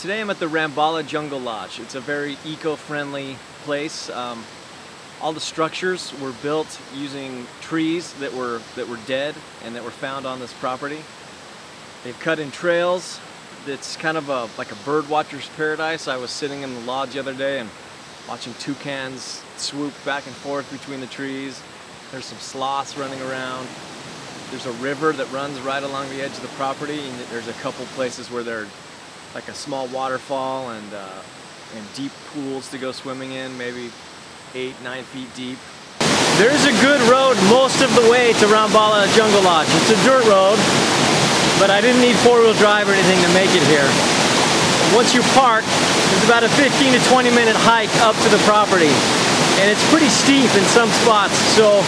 Today I'm at the Rambala Jungle Lodge. It's a very eco-friendly place. All the structures were built using trees that were dead and that were found on this property. They've cut in trails. It's kind of like a bird watcher's paradise. I was sitting in the lodge the other day and watching toucans swoop back and forth between the trees. There's some sloths running around. There's a river that runs right along the edge of the property, and there's a couple places where there's like a small waterfall and deep pools to go swimming in, maybe 8-9 feet deep. There's a good road most of the way to Rambala Jungle Lodge. It's a dirt road, but I didn't need four-wheel drive or anything to make it here. Once you park, there's about a 15 to 20 minute hike up to the property, and it's pretty steep in some spots, so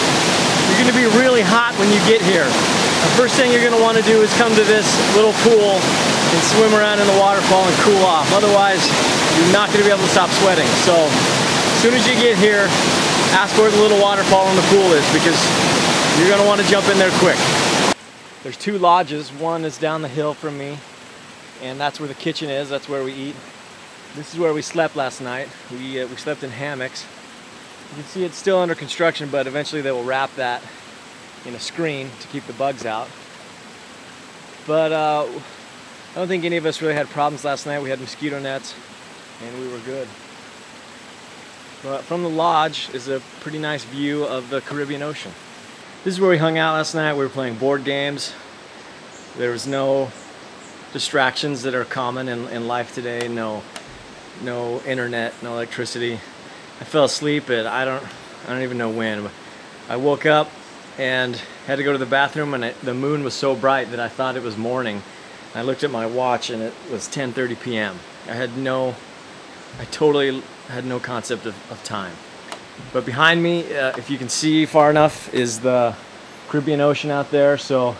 you're going to be really hot when you get here. The first thing you're going to want to do is come to this little pool and swim around in the waterfall and cool off. Otherwise, you're not going to be able to stop sweating. So as soon as you get here, ask where the little waterfall and the pool is, because you're going to want to jump in there quick. There's two lodges. One is down the hill from me, and that's where the kitchen is. That's where we eat. This is where we slept last night. We slept in hammocks. You can see it's still under construction, but eventually they will wrap that in a screen to keep the bugs out. But I don't think any of us really had problems last night. We had mosquito nets and we were good. But from the lodge is a pretty nice view of the Caribbean Ocean. This is where we hung out last night. We were playing board games. There was no distractions that are common in life today. No internet, no electricity. I fell asleep at I don't even know when. But I woke up and had to go to the bathroom, and the moon was so bright that I thought it was morning. I looked at my watch and it was 10:30 p.m. I totally had no concept of time. But behind me, if you can see far enough, is the Caribbean Ocean out there. So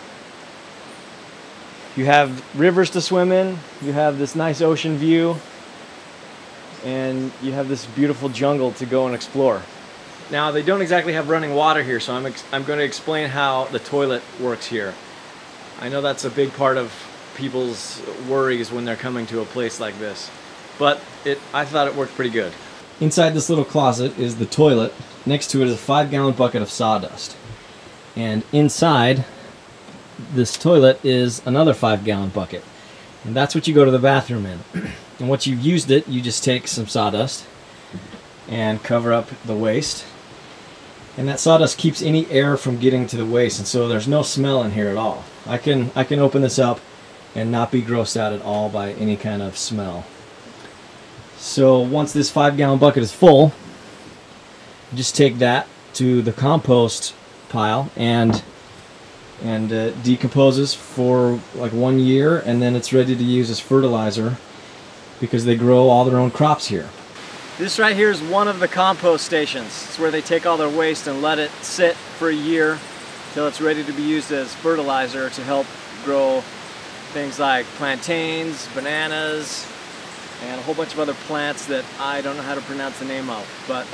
you have rivers to swim in, you have this nice ocean view, and you have this beautiful jungle to go and explore. Now, they don't exactly have running water here, so I'm going to explain how the toilet works here. I know that's a big part of people's worries when they're coming to a place like this, but I thought it worked pretty good. Inside this little closet is the toilet. Next to it is a 5-gallon bucket of sawdust. And inside this toilet is another 5-gallon bucket. And that's what you go to the bathroom in. And once you've used it, you just take some sawdust and cover up the waste. And that sawdust keeps any air from getting to the waste, and so there's no smell in here at all. I can open this up and not be grossed out at all by any kind of smell. So once this 5-gallon bucket is full, you just take that to the compost pile and decomposes for like 1 year, and then it's ready to use as fertilizer because they grow all their own crops here. This right here is one of the compost stations. It's where they take all their waste and let it sit for a year till it's ready to be used as fertilizer to help grow things like plantains, bananas, and a whole bunch of other plants that I don't know how to pronounce the name of. But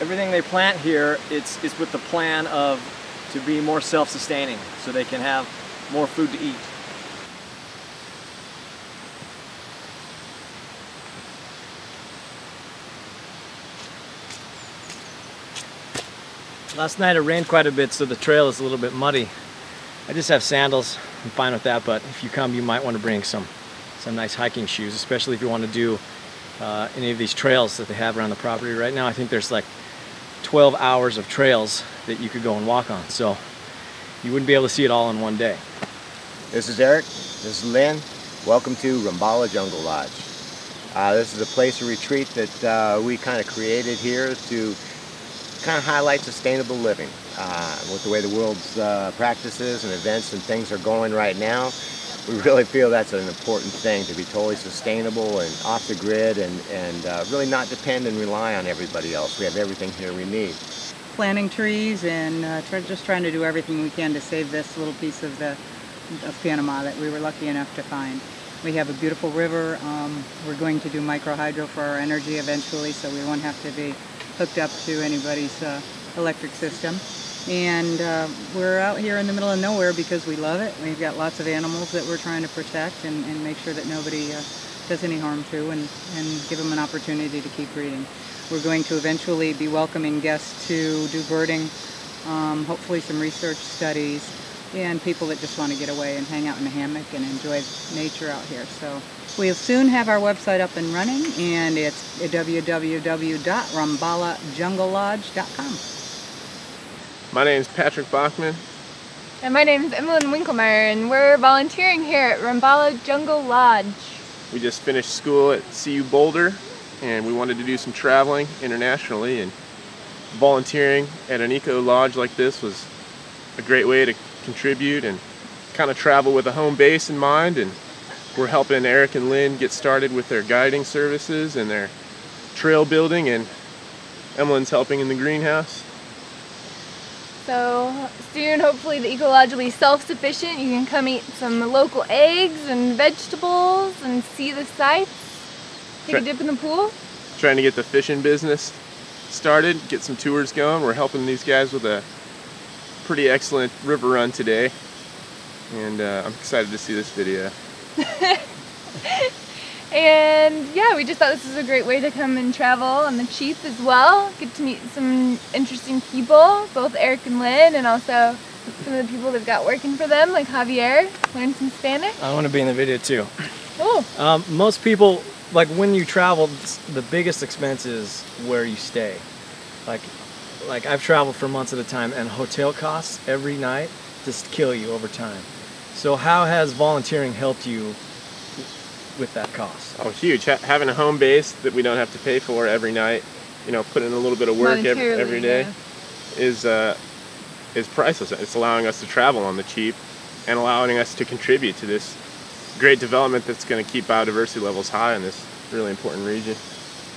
everything they plant here, it's with the plan to be more self-sustaining, so they can have more food to eat. Last night it rained quite a bit, so the trail is a little bit muddy. I just have sandals. I'm fine with that, but if you come, you might want to bring some nice hiking shoes, especially if you want to do any of these trails that they have around the property. Right now, I think there's like 12 hours of trails that you could go and walk on, so you wouldn't be able to see it all in one day. This is Eric. This is Lynn. Welcome to Rambala Jungle Lodge. This is a place of retreat that we kind of created here to kind of highlight sustainable living. With the way the world's practices and events and things are going right now, we really feel that's an important thing, to be totally sustainable and off the grid and really not depend and rely on everybody else. We have everything here we need. Planting trees and just trying to do everything we can to save this little piece of Panama that we were lucky enough to find. We have a beautiful river. We're going to do micro hydro for our energy eventually, so we won't have to be hooked up to anybody's electric system. And we're out here in the middle of nowhere because we love it. We've got lots of animals that we're trying to protect and make sure that nobody does any harm to, and give them an opportunity to keep breeding. We're going to eventually be welcoming guests to do birding, hopefully some research studies, and people that just want to get away and hang out in a hammock and enjoy nature out here. So we'll soon have our website up and running, and it's www.rambalajunglelodge.com. My name is Patrick Bachman. And my name is Emmeline Winkelmeyer, and we're volunteering here at Rambala Jungle Lodge. We just finished school at CU Boulder, and we wanted to do some traveling internationally, and volunteering at an eco lodge like this was a great way to contribute and kind of travel with a home base in mind. And we're helping Eric and Lynn get started with their guiding services and their trail building, and Emmeline's helping in the greenhouse. So soon, hopefully, the Eco Lodge will be self-sufficient. You can come eat some local eggs and vegetables and see the sights. Take a dip in the pool. Trying to get the fishing business started, get some tours going. We're helping these guys with a pretty excellent river run today, and I'm excited to see this video. And yeah, we just thought this was a great way to come and travel on the cheap as well. Get to meet some interesting people, both Eric and Lynn, and also some of the people they've got working for them, like Javier. Learn some Spanish. I want to be in the video too. Oh. Most people, like when you travel, the biggest expense is where you stay. Like I've traveled for months at a time, and hotel costs every night just kill you over time. So how has volunteering helped you with that cost? Oh, huge. Having a home base that we don't have to pay for every night, you know, put in a little bit of work every day, is priceless. It's allowing us to travel on the cheap and allowing us to contribute to this great development that's going to keep biodiversity levels high in this really important region.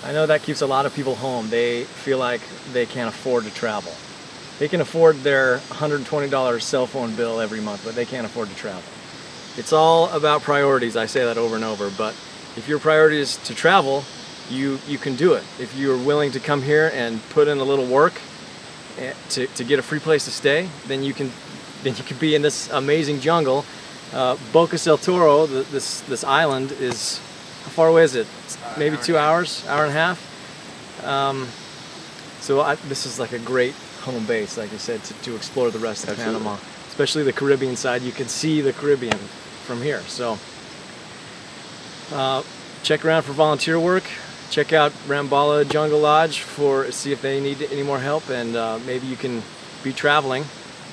I know that keeps a lot of people home. They feel like they can't afford to travel. They can afford their $120 cell phone bill every month, but they can't afford to travel. It's all about priorities. I say that over and over, but if your priority is to travel, you can do it. If you're willing to come here and put in a little work to get a free place to stay, then you can be in this amazing jungle. Bocas del Toro, this island, is, how far away is it? Maybe 2 hours, hour and a half. This is like a great home base, like I said, to explore the rest of Panama, especially the Caribbean side. You can see the Caribbean from here. So check around for volunteer work. Check out Rambala Jungle Lodge see if they need any more help, and maybe you can be traveling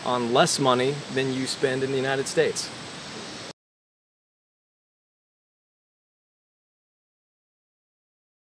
on less money than you spend in the United States.